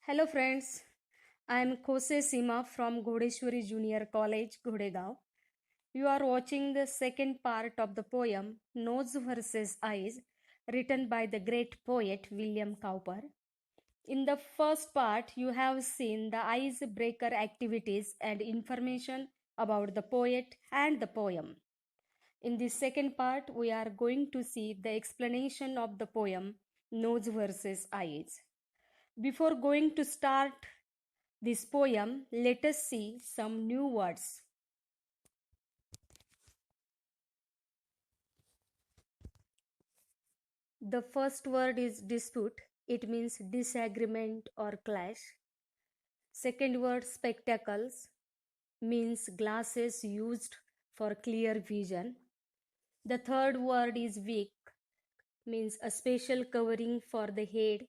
Hello friends, I am Kose Seema from Ghodeshwari Junior College, Ghodegaon. You are watching the second part of the poem Nose versus Eyes, written by the great poet William Cowper. In the first part, you have seen the icebreaker activities and information about the poet and the poem. In this second part, we are going to see the explanation of the poem Nose versus Eyes. Before going to start this poem, let us see some new words. The first word is dispute. It means disagreement or clash. Second word spectacles means glasses used for clear vision. The third word is wig, means a special covering for the head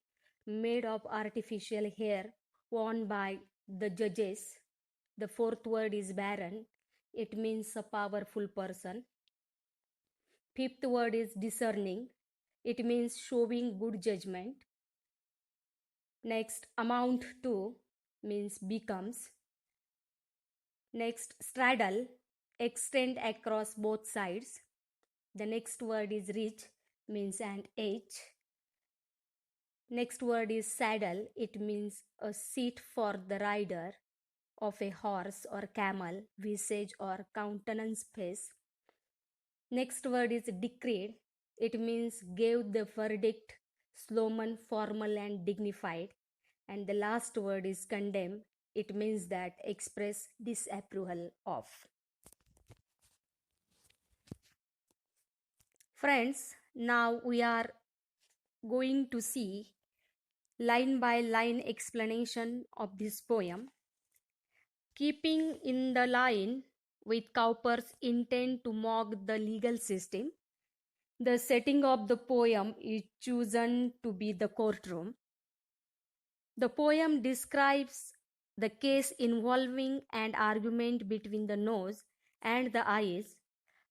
made of artificial hair worn by the judges. The fourth word is baron. It means a powerful person. Fifth word is discerning. It means showing good judgment. Next, amount to means becomes. Next, straddle, extend across both sides. The next word is reach, means an edge. Next word is saddle. It means a seat for the rider of a horse or camel, visage or countenance face. Next word is decreed. It means gave the verdict, sloman, formal and dignified. And the last word is condemn. It means that express disapproval of. Friends, now we are going to see line by line explanation of this poem. Keeping in the line with Cowper's intent to mock the legal system, the setting of the poem is chosen to be the courtroom. The poem describes the case involving an argument between the nose and the eyes,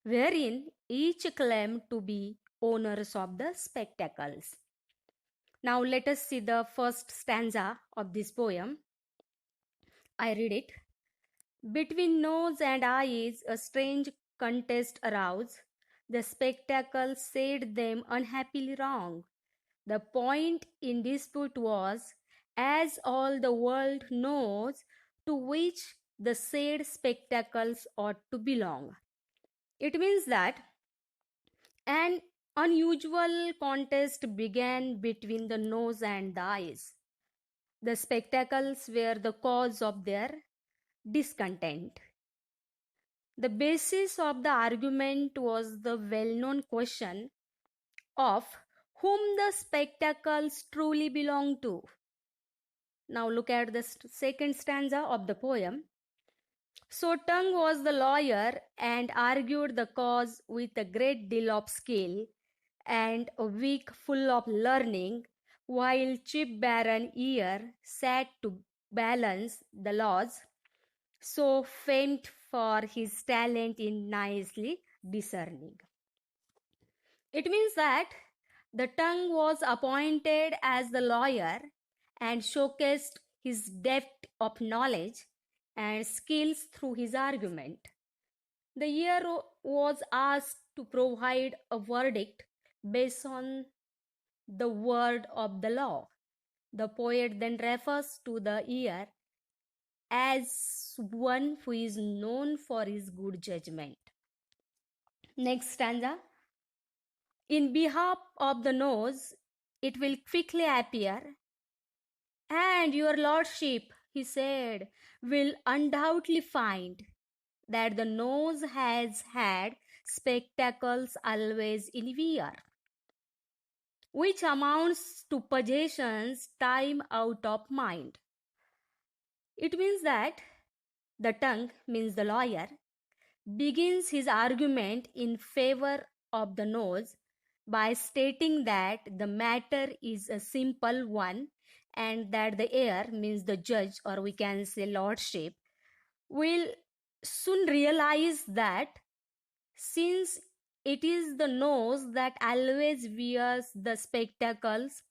wherein each claimed to be owners of the spectacles. Now let us see the first stanza of this poem. I read it. Between nose and eyes a strange contest arose. The spectacles said them unhappily wrong. The point in dispute was, as all the world knows, to which the said spectacles ought to belong. It means that an unusual contest began between the nose and the eyes. The spectacles were the cause of their discontent. The basis of the argument was the well-known question of whom the spectacles truly belong to. Now look at the second stanza of the poem. So Tongue was the lawyer and argued the cause with a great deal of skill and a week full of learning, while Chief Baron Ear sat to balance the laws, so famed for his talent in nicely discerning. It means that the Tongue was appointed as the lawyer and showcased his depth of knowledge and skills through his argument. The Ear was asked to provide a verdict based on the word of the law. The poet then refers to the Ear as one who is known for his good judgment. Next stanza. In behalf of the nose, it will quickly appear, and your lordship, he said, will undoubtedly find that the nose has had spectacles always in wear, which amounts to possessions time out of mind. It means that the Tongue, means the lawyer, begins his argument in favor of the nose by stating that the matter is a simple one and that the Ear, means the judge, or we can say lordship, will soon realize that since it is the nose that always wears the spectacles,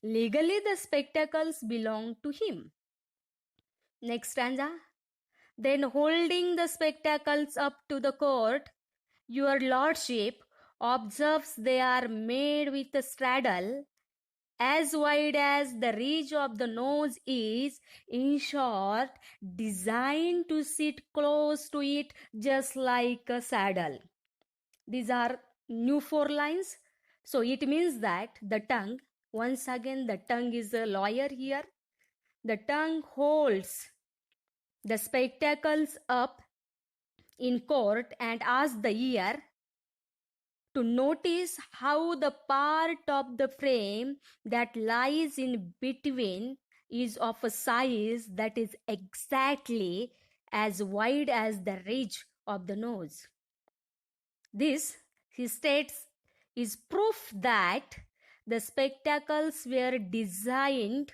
Legally, the spectacles belong to him. Next stanza. Then holding the spectacles up to the court, your lordship observes they are made with a straddle as wide as the ridge of the nose is, in short, designed to sit close to it just like a saddle. These are new 4 lines. So it means that the tongue, once again, the tongue is a lawyer here. The tongue holds the spectacles up in court and asks the ear to notice how the part of the frame that lies in between is of a size that is exactly as wide as the ridge of the nose. This, he states, is proof that the spectacles were designed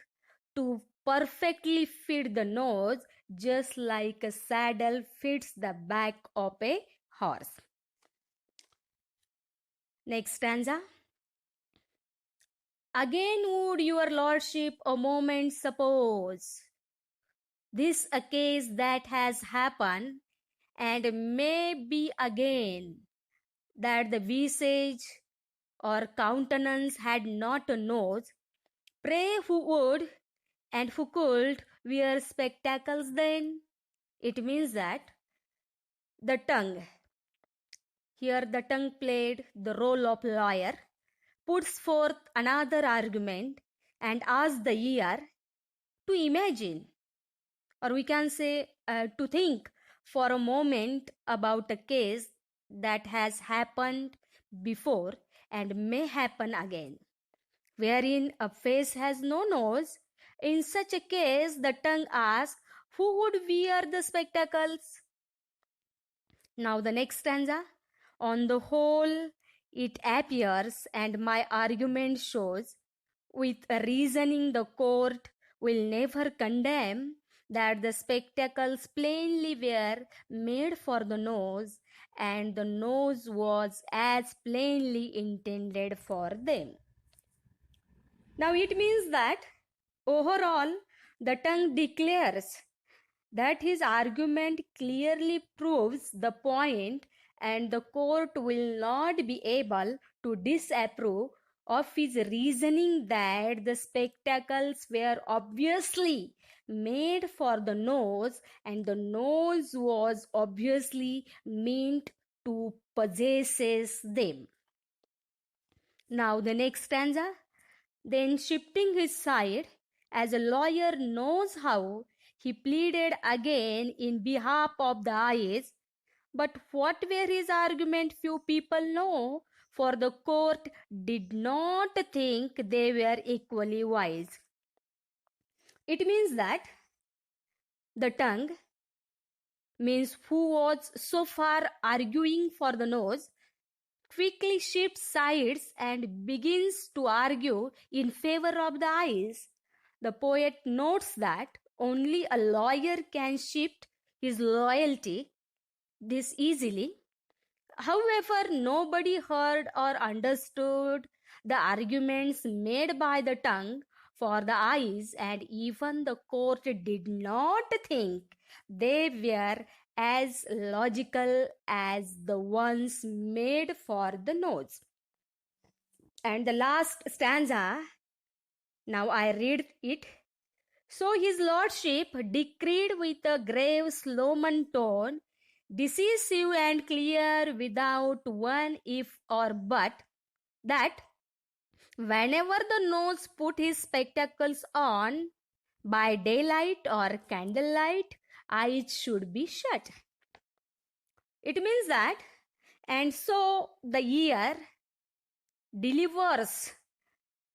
to perfectly fit the nose just like a saddle fits the back of a horse. Next stanza. Again would your lordship a moment suppose this a case that has happened, and may be again that the visage or countenance had not a nose, pray who would and who could wear spectacles then? It means that the tongue, here the tongue played the role of lawyer, puts forth another argument and asks the ear to imagine, or we can say to think for a moment about a case that has happened before and may happen again, wherein a face has no nose. In such a case, the tongue asks, who would wear the spectacles? Now the next stanza. On the whole, it appears, and my argument shows, with a reasoning the court will never condemn, that the spectacles plainly were made for the nose, and the nose was as plainly intended for them. Now it means that overall the tongue declares that his argument clearly proves the point, and the court will not be able to disapprove of his reasoning that the spectacles were obviously made for the nose and the nose was obviously meant to possess them. Now the next stanza. Then shifting his side, as a lawyer knows how, he pleaded again in behalf of the eyes. But what were his argument few people know, for the court did not think they were equally wise. It means that the tongue means who was so far arguing for the nose quickly shifts sides and begins to argue in favor of the eyes. The poet notes that only a lawyer can shift his loyalty this easily. However, nobody heard or understood the arguments made by the tongue for the eyes, and even the court did not think they were as logical as the ones made for the nose. And the last stanza, now I read it. So his lordship decreed with a grave Sloman tone, decisive and clear without one if or but, that whenever the nose put his spectacles on, by daylight or candlelight, eyes should be shut. It means that, and so the ear delivers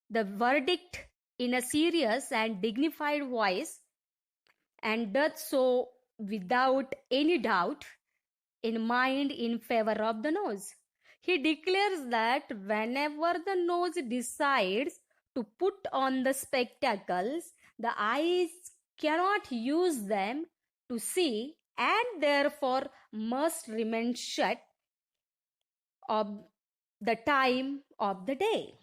the verdict in a serious and dignified voice, and doth so without any doubt in mind in favor of the nose. He declares that whenever the nose decides to put on the spectacles, the eyes cannot use them to see and therefore must remain shut of the time of the day.